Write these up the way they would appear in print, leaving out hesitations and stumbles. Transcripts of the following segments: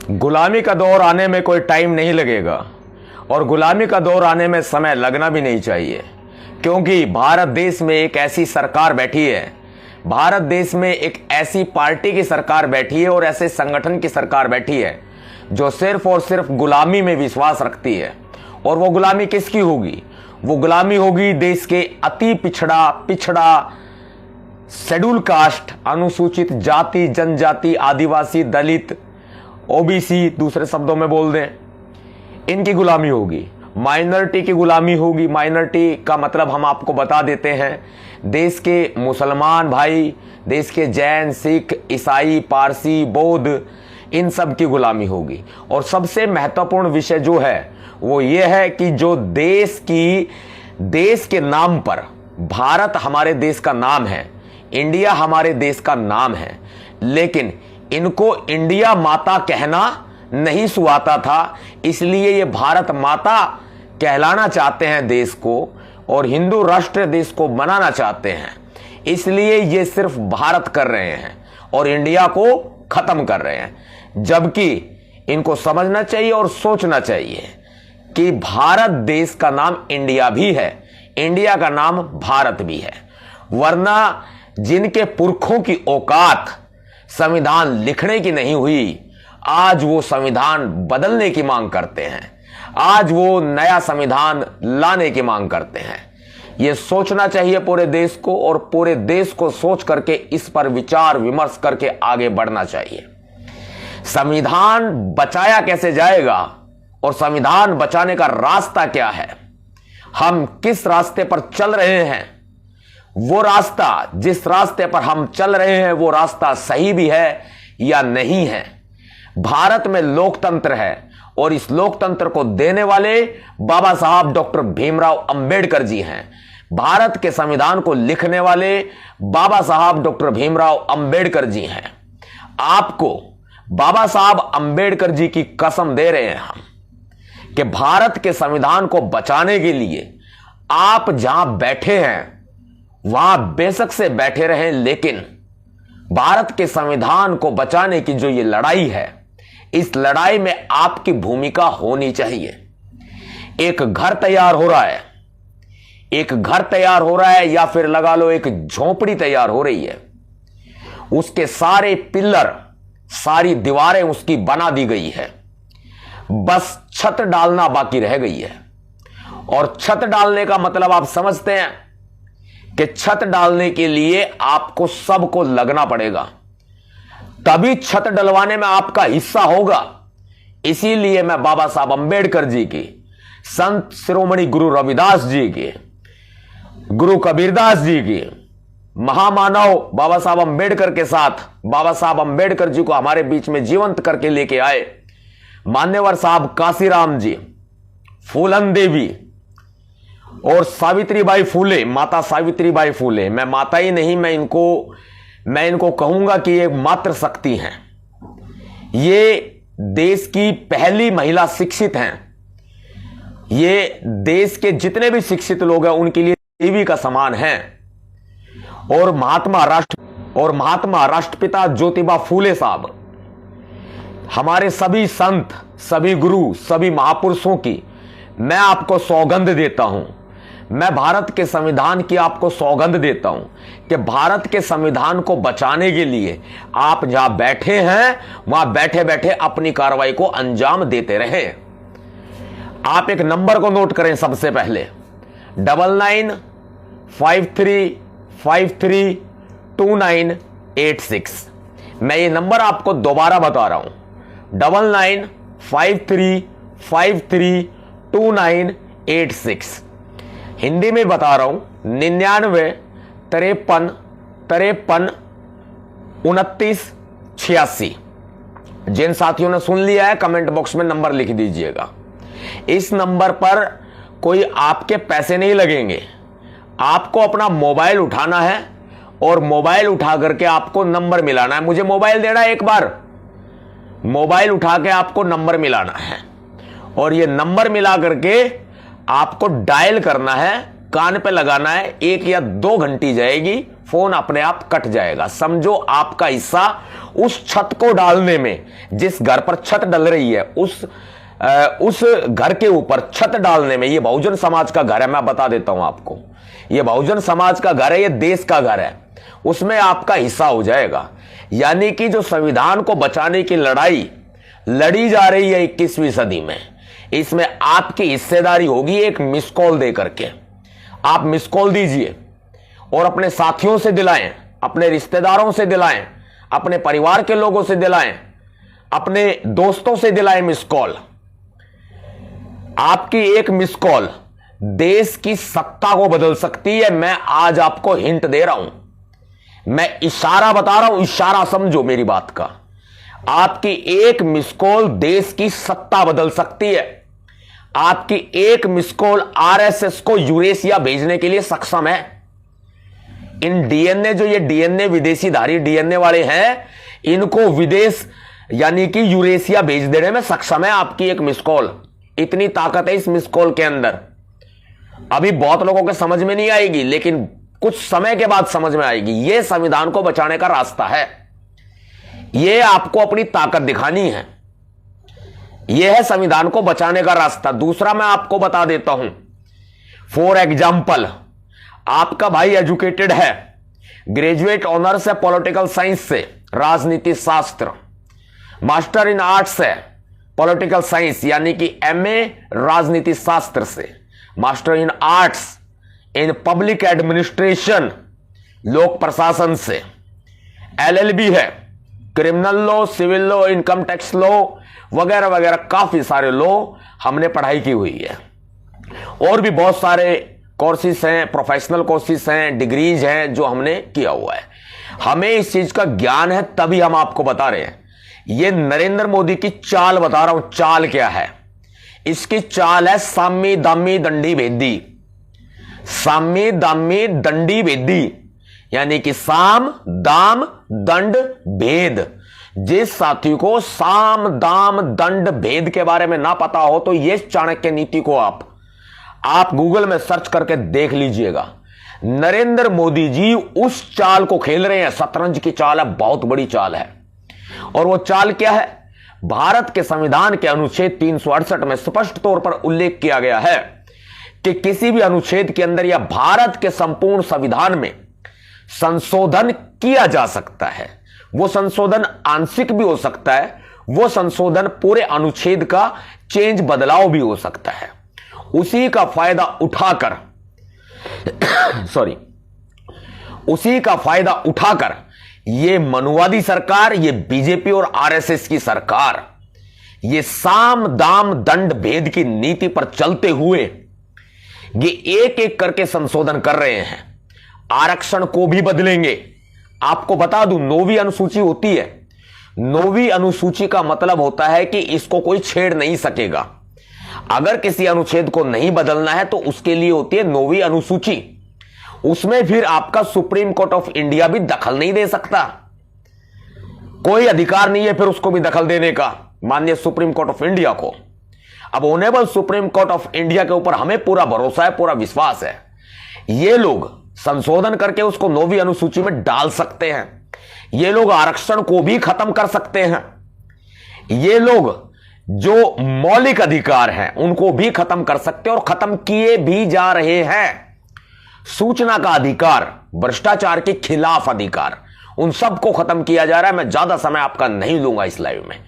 गुलामी का दौर आने में कोई टाइम नहीं लगेगा और गुलामी का दौर आने में समय लगना भी नहीं चाहिए, क्योंकि भारत देश में एक ऐसी सरकार बैठी है, भारत देश में एक ऐसी पार्टी की सरकार बैठी है और ऐसे संगठन की सरकार बैठी है जो सिर्फ और सिर्फ गुलामी में विश्वास रखती है। और वो गुलामी किसकी होगी? वो गुलामी होगी देश के अति पिछड़ा शेड्यूल कास्ट, अनुसूचित जाति, जनजाति, आदिवासी, दलित, ओबीसी, दूसरे शब्दों में बोल दें, इनकी गुलामी होगी। माइनॉरिटी की गुलामी होगी। माइनॉरिटी का मतलब हम आपको बता देते हैं, देश के मुसलमान भाई, देश के जैन, सिख, ईसाई, पारसी, बौद्ध, इन सब की गुलामी होगी। और सबसे महत्वपूर्ण विषय जो है वो ये है कि जो देश के नाम पर, भारत हमारे देश का नाम है, इंडिया हमारे देश का नाम है, लेकिन इनको इंडिया माता कहना नहीं सुहाता था, इसलिए ये भारत माता कहलाना चाहते हैं देश को और हिंदू राष्ट्र देश को बनाना चाहते हैं। इसलिए ये सिर्फ भारत कर रहे हैं और इंडिया को खत्म कर रहे हैं। जबकि इनको समझना चाहिए और सोचना चाहिए कि भारत देश का नाम इंडिया भी है, इंडिया का नाम भारत भी है। वरना जिनके पुरखों की औकात संविधान लिखने की नहीं हुई, आज वो संविधान बदलने की मांग करते हैं, आज वो नया संविधान लाने की मांग करते हैं। ये सोचना चाहिए पूरे देश को और पूरे देश को सोच करके इस पर विचार विमर्श करके आगे बढ़ना चाहिए। संविधान बचाया कैसे जाएगा और संविधान बचाने का रास्ता क्या है, हम किस रास्ते पर चल रहे हैं, वो रास्ता, जिस रास्ते पर हम चल रहे हैं वो रास्ता सही भी है या नहीं है। भारत में लोकतंत्र है और इस लोकतंत्र को देने वाले बाबा साहब डॉक्टर भीमराव अंबेडकर जी हैं। भारत के संविधान को लिखने वाले बाबा साहब डॉक्टर भीमराव अंबेडकर जी हैं। आपको बाबा साहब अंबेडकर जी की कसम दे रहे हैं हम कि भारत के संविधान को बचाने के लिए आप जहां बैठे हैं वहां बेशक से बैठे रहें, लेकिन भारत के संविधान को बचाने की जो ये लड़ाई है, इस लड़ाई में आपकी भूमिका होनी चाहिए। एक घर तैयार हो रहा है, एक घर तैयार हो रहा है या फिर लगा लो एक झोपड़ी तैयार हो रही है, उसके सारे पिलर, सारी दीवारें उसकी बना दी गई है, बस छत डालना बाकी रह गई है। और छत डालने का मतलब आप समझते हैं कि छत डालने के लिए आपको सबको लगना पड़ेगा, तभी छत डलवाने में आपका हिस्सा होगा। इसीलिए मैं बाबा साहब अंबेडकर जी की, संत शिरोमणि गुरु रविदास जी की, गुरु कबीरदास जी की, महामानव बाबा साहब अंबेडकर के साथ बाबा साहब अंबेडकर जी को हमारे बीच में जीवंत करके लेके आए मान्यवर साहब काशीराम जी, फूलन देवी और सावित्रीबाई फूले, माता सावित्रीबाई फूले। मैं माता ही नहीं, मैं इनको कहूंगा कि ये मातृ शक्ति हैं। ये देश की पहली महिला शिक्षित हैं। ये देश के जितने भी शिक्षित लोग हैं उनके लिए देवी का समान हैं। और महात्मा राष्ट्रपिता ज्योतिबा फूले साहब, हमारे सभी संत, सभी गुरु, सभी महापुरुषों की मैं आपको सौगंध देता हूं, मैं भारत के संविधान की आपको सौगंध देता हूं कि भारत के संविधान को बचाने के लिए आप जहां बैठे हैं वहां बैठे बैठे अपनी कार्रवाई को अंजाम देते रहे। आप एक नंबर को नोट करें सबसे पहले, 9953532986। मैं ये नंबर आपको दोबारा बता रहा हूं, 9953532986। हिंदी में बता रहा हूं, 9953532986। जिन साथियों ने सुन लिया है कमेंट बॉक्स में नंबर लिख दीजिएगा। इस नंबर पर कोई आपके पैसे नहीं लगेंगे, आपको अपना मोबाइल उठाना है और मोबाइल उठा करके आपको नंबर मिलाना है। मुझे मोबाइल देना है, एक बार मोबाइल उठा के आपको नंबर मिलाना है और ये नंबर मिला करके आपको डायल करना है, कान पे लगाना है। 1 या 2 घंटी जाएगी, फोन अपने आप कट जाएगा। समझो आपका हिस्सा उस छत को डालने में, जिस घर पर छत डल रही है उस घर के ऊपर छत डालने में, ये बहुजन समाज का घर है, मैं बता देता हूं आपको, ये बहुजन समाज का घर है, ये देश का घर है, उसमें आपका हिस्सा हो जाएगा। यानी कि जो संविधान को बचाने की लड़ाई लड़ी जा रही है 21वीं सदी में, इसमें आपकी हिस्सेदारी होगी एक मिस कॉल दे करके। आप मिस कॉल दीजिए और अपने साथियों से दिलाएं, अपने रिश्तेदारों से दिलाएं, अपने परिवार के लोगों से दिलाएं, अपने दोस्तों से दिलाएं मिस कॉल। आपकी एक मिस कॉल देश की सत्ता को बदल सकती है। मैं आज आपको हिंट दे रहा हूं, मैं इशारा बता रहा हूं, इशारा समझो मेरी बात का। आपकी एक मिस कॉल देश की सत्ता बदल सकती है। आपकी एक मिस कॉल आरएसएस को यूरेशिया भेजने के लिए सक्षम है। इन डीएनए, जो ये डीएनए विदेशीधारी डीएनए वाले हैं, इनको विदेश यानी कि यूरेशिया भेज देने में सक्षम है आपकी एक मिस कॉल। इतनी ताकत है इस मिस कॉल के अंदर। अभी बहुत लोगों के समझ में नहीं आएगी, लेकिन कुछ समय के बाद समझ में आएगी। यह संविधान को बचाने का रास्ता है, यह आपको अपनी ताकत दिखानी है, यह है संविधान को बचाने का रास्ता। दूसरा मैं आपको बता देता हूं, फॉर एग्जाम्पल, आपका भाई एजुकेटेड है, ग्रेजुएट ऑनर्स है पॉलिटिकल साइंस से, राजनीति शास्त्र, मास्टर इन आर्ट्स है पॉलिटिकल साइंस यानी कि एमए राजनीति शास्त्र से, master in arts in public administration लोक प्रशासन से, एलएलबी है, criminal law, civil law, income tax law वगैरह वगैरह, काफी सारे लॉ हमने पढ़ाई की हुई है। और भी बहुत सारे कोर्सेस हैं, प्रोफेशनल कोर्सेस हैं, डिग्रीज हैं जो हमने किया हुआ है। हमें इस चीज का ज्ञान है, तभी हम आपको बता रहे हैं। ये नरेंद्र मोदी की चाल बता रहा हूं। चाल क्या है? इसकी चाल है साम्य दाम्य दंडी भेदी। साम्य दाम्य दंडी भेदी यानी कि साम दाम दंड भेद। जिस साथी को साम दाम दंड भेद के बारे में ना पता हो, तो ये चाणक्य नीति को आप गूगल में सर्च करके देख लीजिएगा। नरेंद्र मोदी जी उस चाल को खेल रहे हैं। शतरंज की चाल है, बहुत बड़ी चाल है। और वो चाल क्या है? भारत के संविधान के अनुच्छेद 368 में स्पष्ट तौर पर उल्लेख किया गया है कि किसी भी अनुच्छेद के अंदर या भारत के संपूर्ण संविधान में संशोधन किया जा सकता है। वो संशोधन आंशिक भी हो सकता है, वो संशोधन पूरे अनुच्छेद का चेंज बदलाव भी हो सकता है। उसी का फायदा उठाकर उसी का फायदा उठाकर ये मनुवादी सरकार, ये बीजेपी और आरएसएस की सरकार, ये साम दाम दंड भेद की नीति पर चलते हुए ये एक एक करके संशोधन कर रहे हैं। आरक्षण को भी बदलेंगे। आपको बता दूं, 9वीं अनुसूची होती है। 9वीं अनुसूची का मतलब होता है कि इसको कोई छेड़ नहीं सकेगा। अगर किसी अनुच्छेद को नहीं बदलना है तो उसके लिए होती है 9वीं अनुसूची। उसमें फिर आपका सुप्रीम कोर्ट ऑफ इंडिया भी दखल नहीं दे सकता। कोई अधिकार नहीं है फिर उसको भी दखल देने का, माननीय सुप्रीम कोर्ट ऑफ इंडिया को। अब honourable supreme court of India के ऊपर हमें पूरा भरोसा है, पूरा विश्वास है। ये लोग संशोधन करके उसको 9वीं अनुसूची में डाल सकते हैं। ये लोग आरक्षण को भी खत्म कर सकते हैं। ये लोग जो मौलिक अधिकार हैं उनको भी खत्म कर सकते हैं और खत्म किए भी जा रहे हैं। सूचना का अधिकार, भ्रष्टाचार के खिलाफ अधिकार, उन सबको खत्म किया जा रहा है। मैं ज्यादा समय आपका नहीं लूंगा इस लाइव में।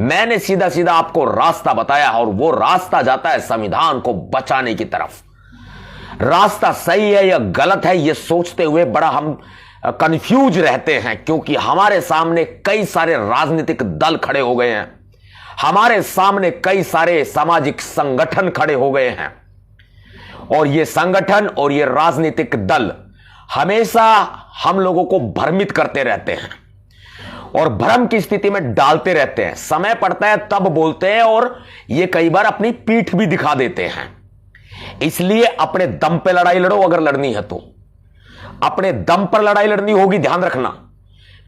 मैंने सीधा सीधा आपको रास्ता बताया और वो रास्ता जाता है संविधान को बचाने की तरफ। रास्ता सही है या गलत है ये सोचते हुए बड़ा हम कंफ्यूज रहते हैं, क्योंकि हमारे सामने कई सारे राजनीतिक दल खड़े हो गए हैं, हमारे सामने कई सारे सामाजिक संगठन खड़े हो गए हैं। और ये संगठन और ये राजनीतिक दल हमेशा हम लोगों को भ्रमित करते रहते हैं और भ्रम की स्थिति में डालते रहते हैं। समय पड़ता है तब बोलते हैं और ये कई बार अपनी पीठ भी दिखा देते हैं। इसलिए अपने दम पे लड़ाई लड़ो। अगर लड़नी है तो अपने दम पर लड़ाई लड़नी होगी, ध्यान रखना।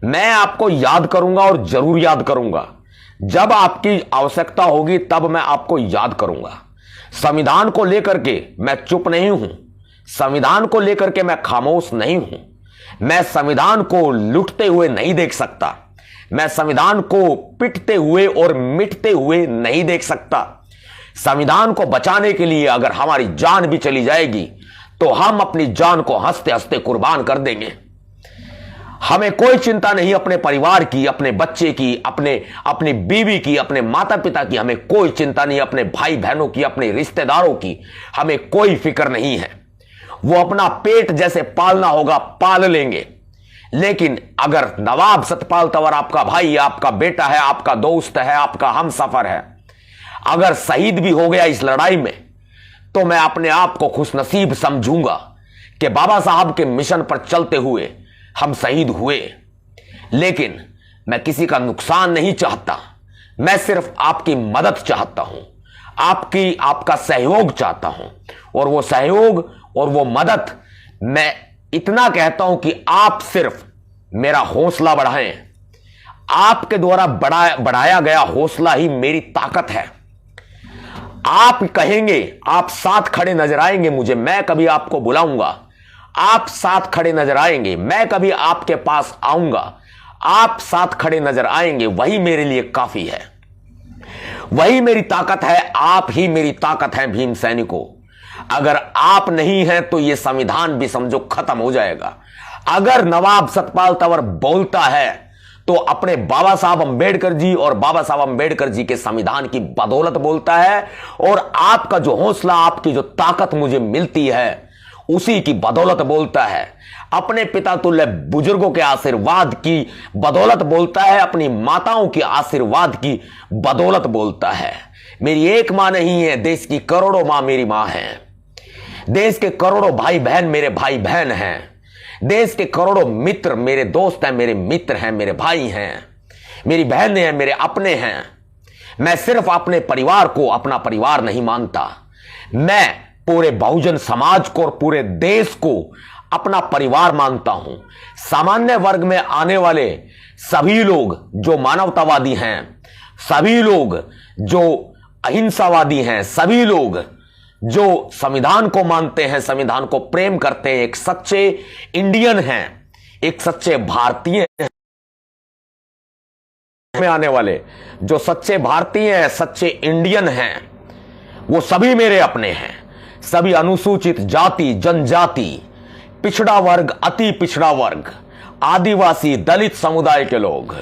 मैं आपको याद करूंगा और जरूर याद करूंगा। जब आपकी आवश्यकता होगी तब मैं आपको याद करूंगा। संविधान को लेकर के मैं चुप नहीं हूं, संविधान को लेकर के मैं खामोश नहीं हूं। मैं संविधान को लूटते हुए नहीं देख सकता, मैं संविधान को पिटते हुए और मिटते हुए नहीं देख सकता। संविधान को बचाने के लिए अगर हमारी जान भी चली जाएगी तो हम अपनी जान को हंसते हंसते कुर्बान कर देंगे। हमें कोई चिंता नहीं अपने परिवार की, अपने बच्चे की, अपनी बीवी की, अपने माता पिता की, हमें कोई चिंता नहीं, अपने भाई बहनों की, अपने रिश्तेदारों की हमें कोई फिक्र नहीं है। वो अपना पेट जैसे पालना होगा पाल लेंगे। लेकिन अगर नवाब सतपाल तंवर आपका भाई, आपका बेटा है, आपका दोस्त है, आपका हमसफर है, अगर शहीद भी हो गया इस लड़ाई में, तो मैं अपने आप को खुशनसीब समझूंगा कि बाबा साहब के मिशन पर चलते हुए हम शहीद हुए। लेकिन मैं किसी का नुकसान नहीं चाहता, मैं सिर्फ आपकी मदद चाहता हूं, आपका सहयोग चाहता हूं। और वो सहयोग और वो मदद, मैं इतना कहता हूं कि आप सिर्फ मेरा हौसला बढ़ाएं। आपके द्वारा बढ़ाया गया हौसला ही मेरी ताकत है। आप कहेंगे, आप साथ खड़े नजर आएंगे मुझे, मैं कभी आपको बुलाऊंगा, आप साथ खड़े नजर आएंगे, मैं कभी आपके पास आऊंगा, आप साथ खड़े नजर आएंगे, वही मेरे लिए काफी है, वही मेरी ताकत है। आप ही मेरी ताकत है भीम सैनिकों। अगर आप नहीं हैं तो यह संविधान भी समझो खत्म हो जाएगा। अगर नवाब सतपाल तंवर बोलता है तो अपने बाबा साहब अंबेडकर जी और बाबा साहब अंबेडकर जी के संविधान की बदौलत बोलता है। और आपका जो हौसला, आपकी जो ताकत मुझे मिलती है, उसी की बदौलत बोलता है। अपने पिता तुल्य बुजुर्गों के आशीर्वाद की बदौलत बोलता है, अपनी माताओं के आशीर्वाद की बदौलत बोलता है। मेरी एक मां नहीं है, देश की करोड़ों मां मेरी मां है। देश के करोड़ों भाई बहन मेरे भाई बहन हैं। देश के करोड़ों मित्र मेरे दोस्त हैं, मेरे मित्र हैं, मेरे भाई हैं, मेरी बहनें हैं, मेरे अपने हैं। मैं सिर्फ अपने परिवार को अपना परिवार नहीं मानता, मैं पूरे बहुजन समाज को और पूरे देश को अपना परिवार मानता हूं। सामान्य वर्ग में आने वाले सभी लोग जो मानवतावादी हैं, सभी लोग जो अहिंसावादी हैं, सभी लोग जो संविधान को मानते हैं, संविधान को प्रेम करते हैं, एक सच्चे इंडियन हैं, एक सच्चे भारतीय में आने वाले जो सच्चे भारतीय हैं, सच्चे इंडियन हैं, वो सभी मेरे अपने हैं। सभी अनुसूचित जाति, जनजाति, पिछड़ा वर्ग, अति पिछड़ा वर्ग, आदिवासी, दलित समुदाय के लोग,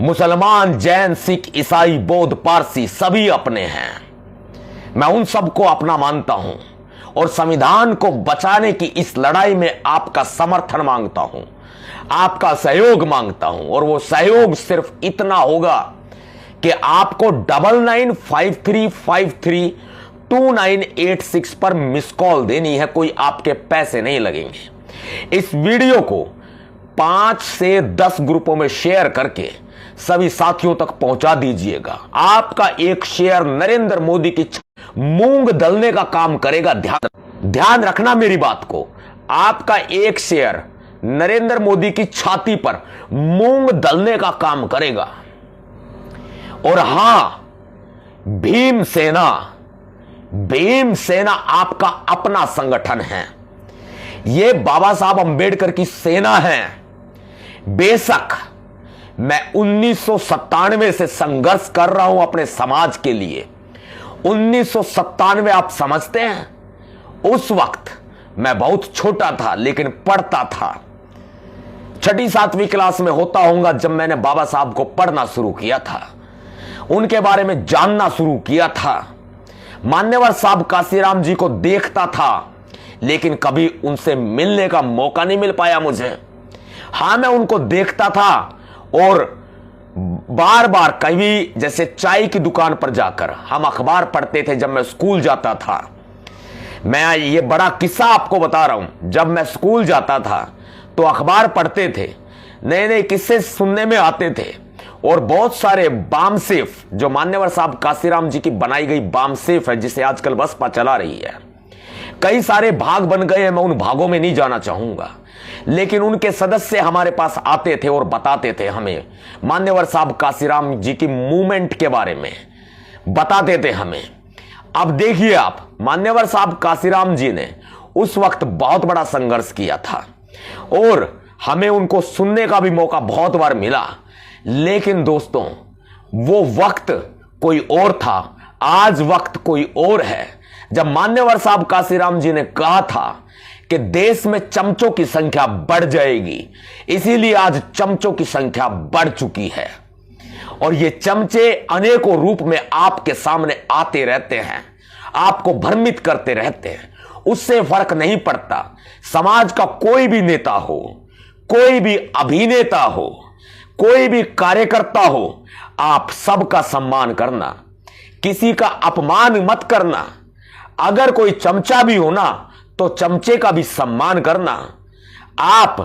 मुसलमान, जैन, सिख, ईसाई, बौद्ध, पारसी, सभी अपने हैं। मैं उन सबको अपना मानता हूं और संविधान को बचाने की इस लड़ाई में आपका समर्थन मांगता हूं, आपका सहयोग मांगता हूं। और वो सहयोग सिर्फ इतना होगा कि आपको 9953532986 पर मिस कॉल देनी है, कोई आपके पैसे नहीं लगेंगे। इस वीडियो को 5 से 10 ग्रुपों में शेयर करके सभी साथियों तक पहुंचा दीजिएगा। आपका एक शेयर नरेंद्र मोदी की मूंग दलने का काम करेगा। ध्यान रखना मेरी बात को, आपका एक शेयर नरेंद्र मोदी की छाती पर मूंग दलने का काम करेगा। और हां, भीम सेना आपका अपना संगठन है, यह बाबा साहब अंबेडकर की सेना है। बेशक मैं 1997 से संघर्ष कर रहा हूं अपने समाज के लिए। 1997 आप समझते हैं, उस वक्त मैं बहुत छोटा था लेकिन पढ़ता था। 6ठी 7वीं क्लास में होता होऊंगा जब मैंने बाबा साहब को पढ़ना शुरू किया था, उनके बारे में जानना शुरू किया था। मान्यवर साहब काशीराम जी को देखता था लेकिन कभी उनसे मिलने का मौका नहीं मिल पाया मुझे। हां, मैं उनको देखता था और बार बार कभी, जैसे चाय की दुकान पर जाकर हम अखबार पढ़ते थे जब मैं स्कूल जाता था। मैं ये बड़ा किस्सा आपको बता रहा हूं, जब मैं स्कूल जाता था तो अखबार पढ़ते थे, नए नए किस्से सुनने में आते थे। और बहुत सारे बामसेफ, जो मान्यवर साहब काशीराम जी की बनाई गई बामसेफ है, जिसे आजकल बसपा चला रही है, कई सारे भाग बन गए हैं। मैं उन भागों में नहीं जाना चाहूंगा, लेकिन उनके सदस्य हमारे पास आते थे और बताते थे हमें मान्यवर साहब काशीराम जी की मूवमेंट के बारे में, बताते थे हमें। अब देखिए आप, मान्यवर साहब काशीराम जी ने उस वक्त बहुत बड़ा संघर्ष किया था। और हमें उनको सुनने का भी मौका बहुत बार मिला। लेकिन दोस्तों, वो वक्त कोई और था, आज वक्त कोई और है। जब मान्यवर साहब काशीराम जी ने कहा था कि देश में चमचों की संख्या बढ़ जाएगी, इसीलिए आज चमचों की संख्या बढ़ चुकी है और ये चमचे अनेकों रूप में आपके सामने आते रहते हैं, आपको भ्रमित करते रहते हैं। उससे फर्क नहीं पड़ता समाज का कोई भी नेता हो, कोई भी अभिनेता हो, कोई भी कार्यकर्ता हो, आप सबका सम्मान करना, किसी का अपमान मत करना। अगर कोई चमचा भी हो ना तो चमचे का भी सम्मान करना। आप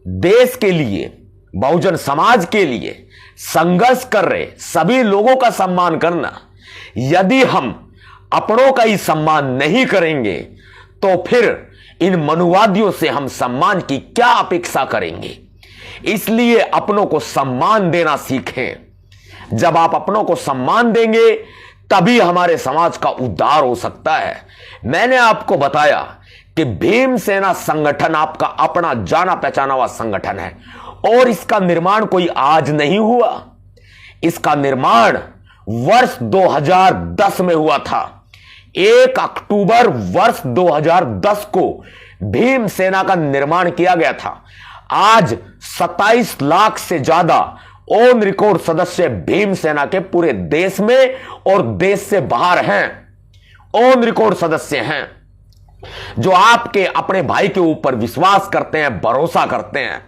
देश के लिए, बहुजन समाज के लिए संघर्ष कर रहे सभी लोगों का सम्मान करना। यदि हम अपनों का ही सम्मान नहीं करेंगे तो फिर इन मनुवादियों से हम सम्मान की क्या अपेक्षा करेंगे। इसलिए अपनों को सम्मान देना सीखें। जब आप अपनों को सम्मान देंगे तभी हमारे समाज का उद्धार हो सकता है। मैंने आपको बताया कि भीमसेना संगठन आपका अपना जाना पहचाना हुआ संगठन है और इसका निर्माण कोई आज नहीं हुआ। इसका निर्माण वर्ष 2010 में हुआ था। 1 अक्टूबर वर्ष 2010 को भीमसेना का निर्माण किया गया था। आज 27 लाख से ज्यादा ऑन रिकॉर्ड सदस्य भीमसेना के पूरे देश में और देश से बाहर हैं। ऑन रिकॉर्ड सदस्य हैं जो आपके अपने भाई के ऊपर विश्वास करते हैं, भरोसा करते हैं।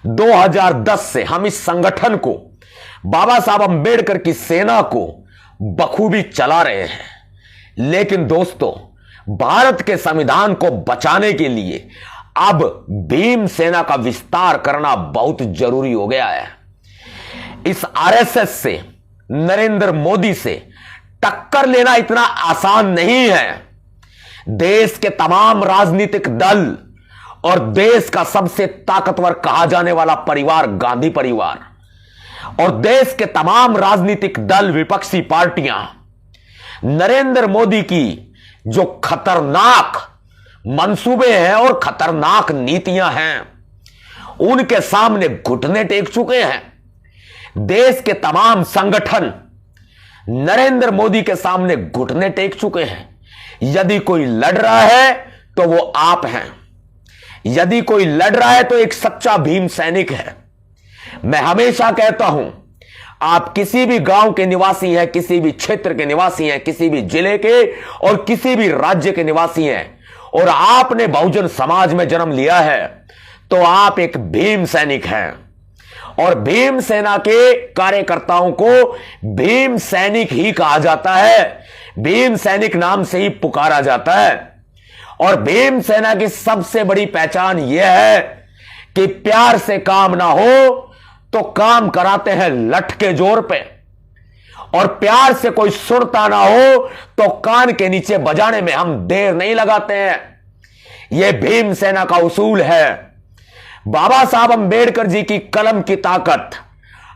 2010 से हम इस संगठन को, बाबा साहब अंबेडकर की सेना को बखूबी चला रहे हैं। लेकिन दोस्तों, भारत के संविधान को बचाने के लिए अब भीमसेना का विस्तार करना बहुत जरूरी हो गया है। इस आरएसएस से, नरेंद्र मोदी से टक्कर लेना इतना आसान नहीं है। देश के तमाम राजनीतिक दल और देश का सबसे ताकतवर कहा जाने वाला परिवार गांधी परिवार और देश के तमाम राजनीतिक दल, विपक्षी पार्टियां नरेंद्र मोदी की जो खतरनाक मंसूबे हैं और खतरनाक नीतियां हैं, उनके सामने घुटने टेक चुके हैं। देश के तमाम संगठन नरेंद्र मोदी के सामने घुटने टेक चुके हैं। यदि कोई लड़ रहा है तो वो आप हैं। यदि कोई लड़ रहा है तो एक सच्चा भीम सैनिक है। मैं हमेशा कहता हूं, आप किसी भी गांव के निवासी हैं, किसी भी क्षेत्र के निवासी हैं, किसी भी जिले के और किसी भी राज्य के निवासी हैं और आपने बहुजन समाज में जन्म लिया है तो आप एक भीम सैनिक हैं। और भीम सेना के कार्यकर्ताओं को भीम सैनिक ही कहा जाता है, भीम सैनिक नाम से ही पुकारा जाता है। और भीम सेना की सबसे बड़ी पहचान यह है कि प्यार से काम ना हो तो काम कराते हैं लठ के जोर पे, और प्यार से कोई सुनता ना हो तो कान के नीचे बजाने में हम देर नहीं लगाते हैं। यह भीम सेना का उसूल है। बाबा साहब अंबेडकर जी की कलम की ताकत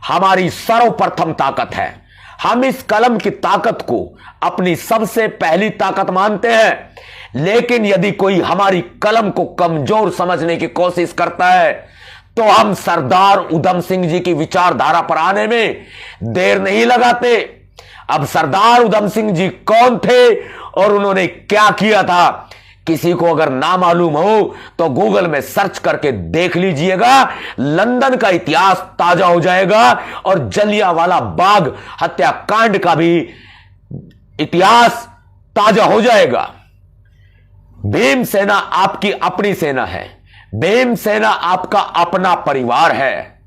हमारी सर्वप्रथम ताकत है। हम इस कलम की ताकत को अपनी सबसे पहली ताकत मानते हैं। लेकिन यदि कोई हमारी कलम को कमजोर समझने की कोशिश करता है तो हम सरदार उधम सिंह जी की विचारधारा पर आने में देर नहीं लगाते। अब सरदार उधम सिंह जी कौन थे और उन्होंने क्या किया था, किसी को अगर ना मालूम हो तो गूगल में सर्च करके देख लीजिएगा। लंदन का इतिहास ताजा हो जाएगा और जलियांवाला बाग हत्याकांड का भी इतिहास ताजा हो जाएगा। भीम सेना आपकी अपनी सेना है। भीम सेना आपका अपना परिवार है।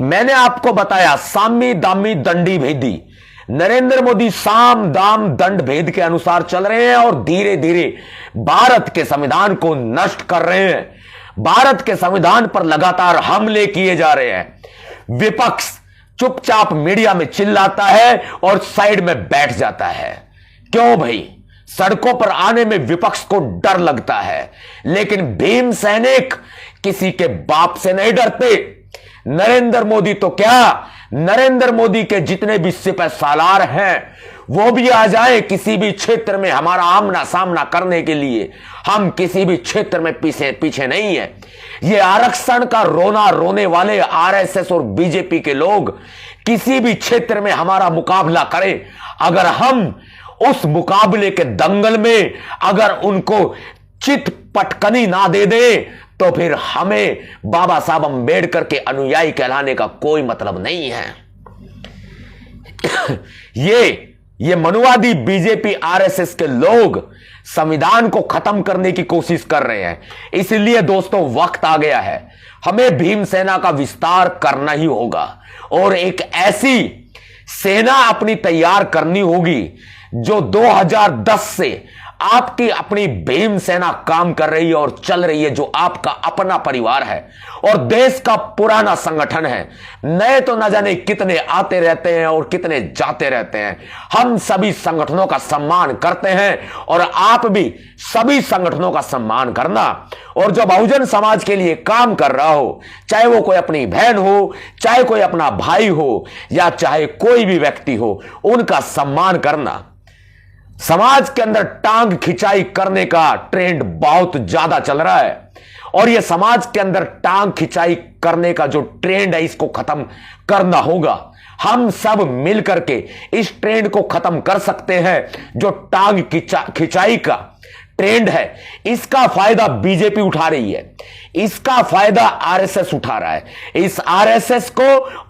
मैंने आपको बताया, सामी दामी दंडी भेदी। नरेंद्र मोदी साम दाम दंड भेद के अनुसार चल रहे हैं और धीरे धीरे भारत के संविधान को नष्ट कर रहे हैं। भारत के संविधान पर लगातार हमले किए जा रहे हैं। विपक्ष चुपचाप मीडिया में चिल्लाता है और साइड में बैठ जाता है। क्यों भाई? सड़कों पर आने में विपक्ष को डर लगता है, लेकिन भीम सैनिक किसी के बाप से नहीं डरते। नरेंद्र मोदी तो क्या, नरेंद्र मोदी के जितने भी सिपह सालार हैं वो भी आ जाए किसी भी क्षेत्र में हमारा आमना सामना करने के लिए। हम किसी भी क्षेत्र में पीछे नहीं है। ये आरक्षण का रोना रोने वाले आरएसएस और बीजेपी के लोग किसी भी क्षेत्र में हमारा मुकाबला करें, अगर हम उस मुकाबले के दंगल में अगर उनको चित पटकनी ना दे दे तो फिर हमें बाबा साहब अंबेडकर के अनुयायी कहलाने का कोई मतलब नहीं है। ये मनुवादी बीजेपी आरएसएस के लोग संविधान को खत्म करने की कोशिश कर रहे हैं। इसलिए दोस्तों वक्त आ गया है, हमें भीमसेना का विस्तार करना ही होगा और एक ऐसी सेना अपनी तैयार करनी होगी जो 2010 से आपकी अपनी भीमसेना काम कर रही है और चल रही है, जो आपका अपना परिवार है और देश का पुराना संगठन है। नए तो न जाने कितने आते रहते हैं और कितने जाते रहते हैं। हम सभी संगठनों का सम्मान करते हैं और आप भी सभी संगठनों का सम्मान करना, और जो बहुजन समाज के लिए काम कर रहा हो, चाहे वो कोई अपनी बहन हो, चाहे कोई अपना भाई हो, या चाहे कोई भी व्यक्ति हो, उनका सम्मान करना। समाज के अंदर टांग खिंचाई करने का ट्रेंड बहुत ज्यादा चल रहा है और यह समाज के अंदर टांग खिंचाई करने का जो ट्रेंड है, इसको खत्म करना होगा। हम सब मिलकर के इस ट्रेंड को खत्म कर सकते हैं। जो टांग खिंचाई का ट्रेंड है, इसका फायदा बीजेपी उठा रही है, इसका फायदा आरएसएस उठा रहा है। इस आरएसएस को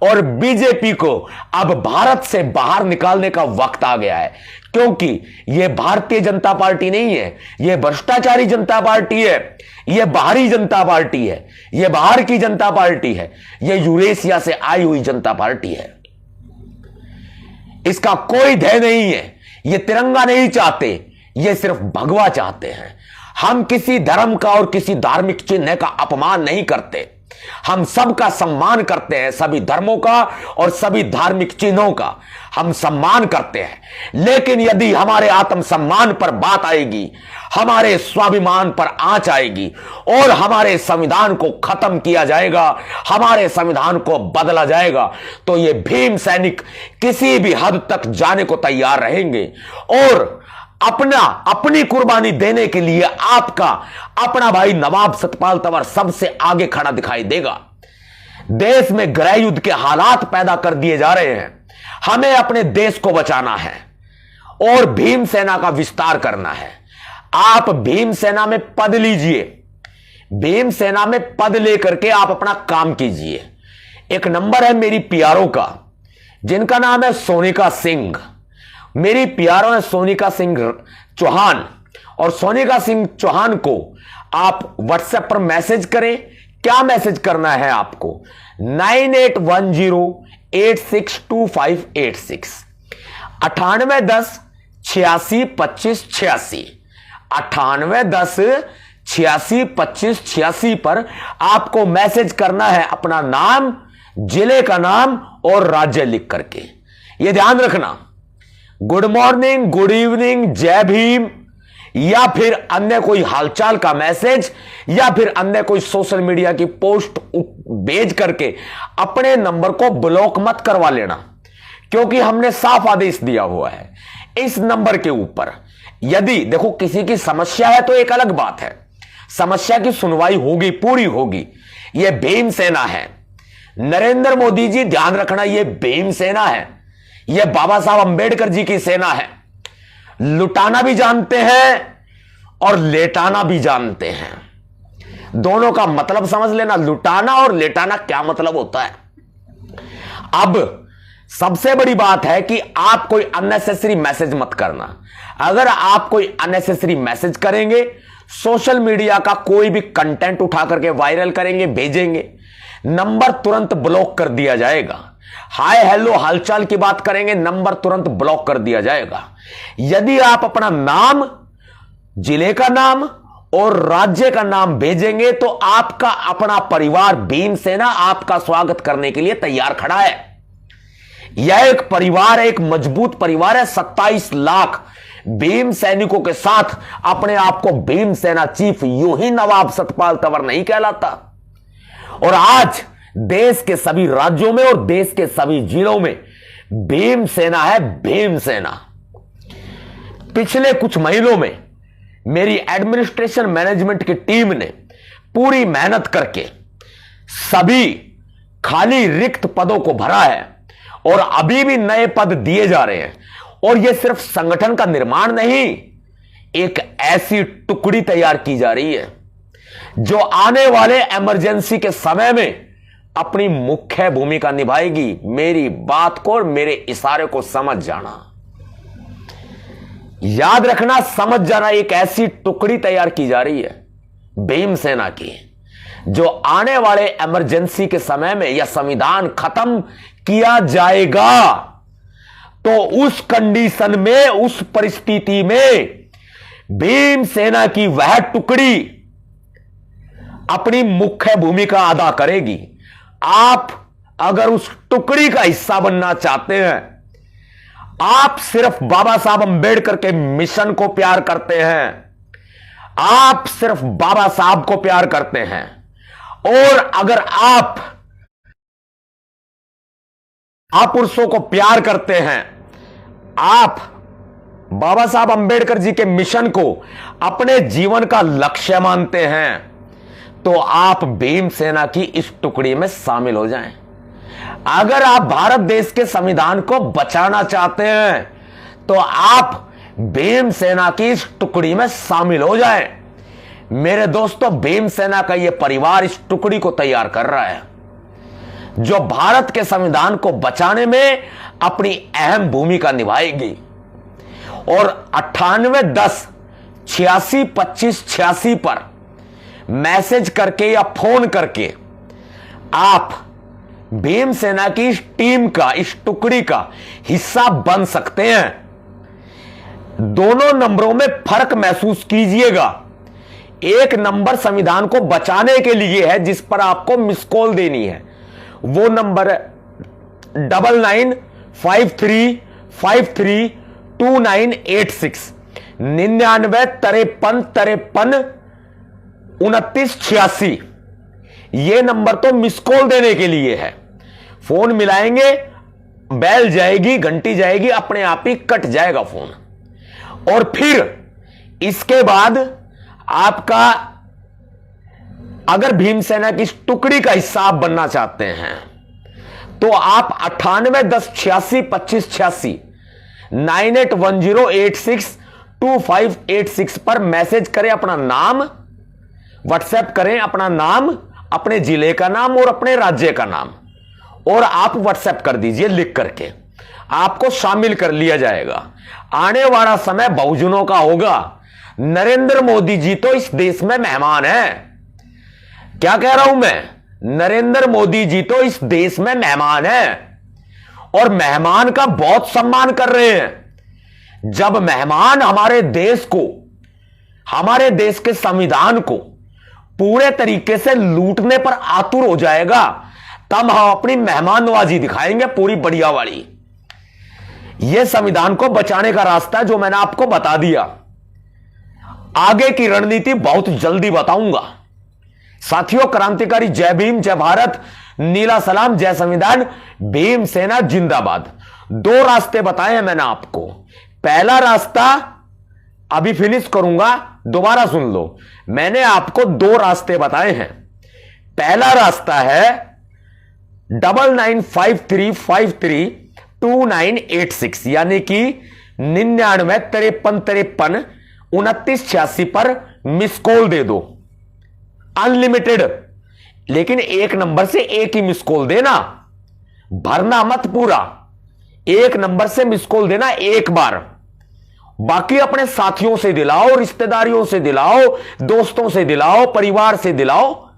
और बीजेपी को अब भारत से बाहर निकालने का वक्त आ गया है, क्योंकि यह भारतीय जनता पार्टी नहीं है, यह भ्रष्टाचारी जनता पार्टी है, यह बाहरी जनता पार्टी है, यह बाहर की जनता पार्टी है, यह यूरेशिया से आई हुई जनता पार्टी है। इसका कोई ध्येय नहीं है, यह तिरंगा नहीं चाहते, ये सिर्फ भगवा चाहते हैं। हम किसी धर्म का और किसी धार्मिक चिन्ह का अपमान नहीं करते, हम सबका सम्मान करते हैं, सभी धर्मों का और सभी धार्मिक चिन्हों का हम सम्मान करते हैं। लेकिन यदि हमारे आत्मसम्मान पर बात आएगी, हमारे स्वाभिमान पर आंच आएगी और हमारे संविधान को खत्म किया जाएगा, हमारे संविधान को बदला जाएगा, तो ये भीम सैनिक किसी भी हद तक जाने को तैयार रहेंगे और अपनी कुर्बानी देने के लिए आपका अपना भाई नवाब सतपाल तंवर सबसे आगे खड़ा दिखाई देगा। देश में गृह युद्ध के हालात पैदा कर दिए जा रहे हैं, हमें अपने देश को बचाना है और भीमसेना का विस्तार करना है। आप भीमसेना में पद लीजिए, भीमसेना में पद लेकर के आप अपना काम कीजिए। एक नंबर है मेरी प्यारों का, जिनका नाम है सोनिका सिंह। मेरी प्यारों है सोनिका सिंह चौहान, और सोनिका सिंह चौहान को आप व्हाट्सएप पर मैसेज करें। क्या मैसेज करना है आपको? 9810862586 9810 86 25 86 9810 86 25 86 पर आपको मैसेज करना है अपना नाम, जिले का नाम और राज्य लिख करके। यह ध्यान रखना, गुड मॉर्निंग, गुड इवनिंग, जय भीम, या फिर अन्य कोई हालचाल का मैसेज, या फिर अन्य कोई सोशल मीडिया की पोस्ट भेज करके अपने नंबर को ब्लॉक मत करवा लेना, क्योंकि हमने साफ आदेश दिया हुआ है इस नंबर के ऊपर। यदि देखो किसी की समस्या है तो एक अलग बात है, समस्या की सुनवाई होगी, पूरी होगी। यह भीमसेना है, नरेंद्र मोदी जी ध्यान रखना, यह भीमसेना है, यह बाबा साहब अंबेडकर जी की सेना है। लुटाना भी जानते हैं और लेटाना भी जानते हैं, दोनों का मतलब समझ लेना। लुटाना और लेटाना क्या मतलब होता है। अब सबसे बड़ी बात है कि आप कोई अननेसेसरी मैसेज मत करना। अगर आप कोई अननेसेसरी मैसेज करेंगे, सोशल मीडिया का कोई भी कंटेंट उठा करके वायरल करेंगे, भेजेंगे, नंबर तुरंत ब्लॉक कर दिया जाएगा। हाय हेलो हालचाल की बात करेंगे, नंबर तुरंत ब्लॉक कर दिया जाएगा। यदि आप अपना नाम, जिले का नाम और राज्य का नाम भेजेंगे तो आपका अपना परिवार भीमसेना आपका स्वागत करने के लिए तैयार खड़ा है। यह एक परिवार है, एक मजबूत परिवार है। 27 लाख भीम सैनिकों के साथ अपने आप को भीमसेना चीफ यूं ही नवाब सतपाल तंवर नहीं कहलाता। और आज देश के सभी राज्यों में और देश के सभी जिलों में भीमसेना है, भीमसेना। पिछले कुछ महीनों में मेरी एडमिनिस्ट्रेशन मैनेजमेंट की टीम ने पूरी मेहनत करके सभी खाली रिक्त पदों को भरा है और अभी भी नए पद दिए जा रहे हैं। और यह सिर्फ संगठन का निर्माण नहीं, एक ऐसी टुकड़ी तैयार की जा रही है जो आने वाले इमरजेंसी के समय में अपनी मुख्य भूमिका निभाएगी। मेरी बात को और मेरे इशारे को समझ जाना, याद रखना, समझ जाना। एक ऐसी टुकड़ी तैयार की जा रही है भीमसेना की, जो आने वाले इमरजेंसी के समय में यह संविधान खत्म किया जाएगा तो उस कंडीशन में, उस परिस्थिति में भीमसेना की वह टुकड़ी अपनी मुख्य भूमिका अदा करेगी। आप अगर उस टुकड़ी का हिस्सा बनना चाहते हैं, आप सिर्फ बाबा साहब अंबेडकर के मिशन को प्यार करते हैं, आप सिर्फ बाबा साहब को प्यार करते हैं, और अगर आप पुरुषों को प्यार करते हैं, आप बाबा साहब अंबेडकर जी के मिशन को अपने जीवन का लक्ष्य मानते हैं, तो आप भीमसेना की इस टुकड़ी में शामिल हो जाएं। अगर आप भारत देश के संविधान को बचाना चाहते हैं तो आप भीमसेना की इस टुकड़ी में शामिल हो जाएं। मेरे दोस्तों, भीमसेना का यह परिवार इस टुकड़ी को तैयार कर रहा है जो भारत के संविधान को बचाने में अपनी अहम भूमिका निभाएगी। और 9810862586 पर मैसेज करके या फोन करके आप भीमसेना की इस टीम का, इस टुकड़ी का हिस्सा बन सकते हैं। दोनों नंबरों में फर्क महसूस कीजिएगा। एक नंबर संविधान को बचाने के लिए है जिस पर आपको मिस कॉल देनी है, वो नंबर 9953532986 9953532986। ये नंबर तो मिस कॉल देने के लिए है। फोन मिलाएंगे, बेल जाएगी, घंटी जाएगी, अपने आप ही कट जाएगा फोन। और फिर इसके बाद आपका, अगर भीमसेना की इस टुकड़ी का हिस्सा आप बनना चाहते हैं तो आप 9810862586 9810862586 पर मैसेज करें, अपना नाम व्हाट्सएप करें, अपना नाम, अपने जिले का नाम और अपने राज्य का नाम, और आप व्हाट्सएप कर दीजिए लिख करके। आपको शामिल कर लिया जाएगा। आने वाला समय बहुजनों का होगा। नरेंद्र मोदी जी तो इस देश में मेहमान हैं। क्या कह रहा हूं मैं? नरेंद्र मोदी जी तो इस देश में मेहमान हैं और मेहमान का बहुत सम्मान कर रहे हैं। जब मेहमान हमारे देश को, हमारे देश के संविधान को पूरे तरीके से लूटने पर आतुर हो जाएगा, तब हम अपनी मेहमान नवाजी दिखाएंगे पूरी बढ़िया वाली। यह संविधान को बचाने का रास्ता है जो मैंने आपको बता दिया। आगे की रणनीति बहुत जल्दी बताऊंगा। साथियों, क्रांतिकारी जय भीम, जय भारत, नीला सलाम, जय संविधान, भीमसेना जिंदाबाद। दो रास्ते बताए हैं मैंने आपको। पहला रास्ता अभी फिनिश करूंगा, दोबारा सुन लो। मैंने आपको दो रास्ते बताए हैं। पहला रास्ता है 9953532986 यानी कि 9953532986 पर मिस कॉल दे दो, अनलिमिटेड। लेकिन एक नंबर से एक ही मिस कॉल देना, भरना मत पूरा। एक नंबर से मिस कॉल देना एक बार, बाकी अपने साथियों से दिलाओ, रिश्तेदारियों से दिलाओ, दोस्तों से दिलाओ, परिवार से दिलाओ,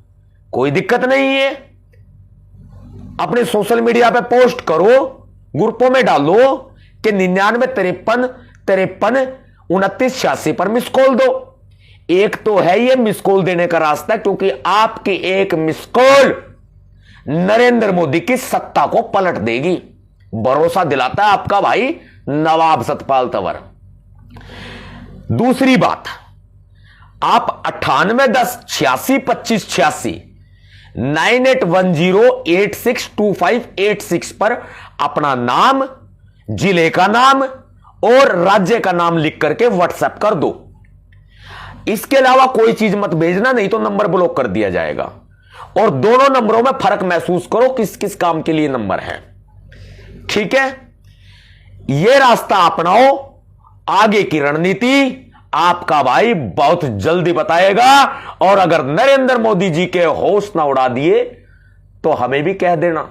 कोई दिक्कत नहीं है। अपने सोशल मीडिया पे पोस्ट करो, ग्रुपों में डालो कि 9953532986 पर मिस कॉल दो। एक तो है ये मिस कॉल देने का रास्ता, क्योंकि आपकी एक मिस कॉल नरेंद्र मोदी की सत्ता को पलट देगी। भरोसा दिलाता है आपका भाई नवाब सतपाल तंवर। दूसरी बात, आप 9810862586 9810862586 पर अपना नाम, जिले का नाम और राज्य का नाम लिख करके व्हाट्सएप कर दो। इसके अलावा कोई चीज मत भेजना, नहीं तो नंबर ब्लॉक कर दिया जाएगा। और दोनों नंबरों में फर्क महसूस करो किस किस काम के लिए नंबर है। ठीक है, यह रास्ता अपनाओ, आगे की रणनीति आपका भाई बहुत जल्दी बताएगा। और अगर नरेंद्र मोदी जी के होश ना उड़ा दिए तो हमें भी कह देना।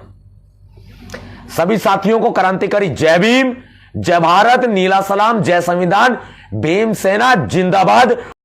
सभी साथियों को क्रांतिकारी जय भीम, जय भारत, नीला सलाम, जय संविधान, भीम सेना जिंदाबाद।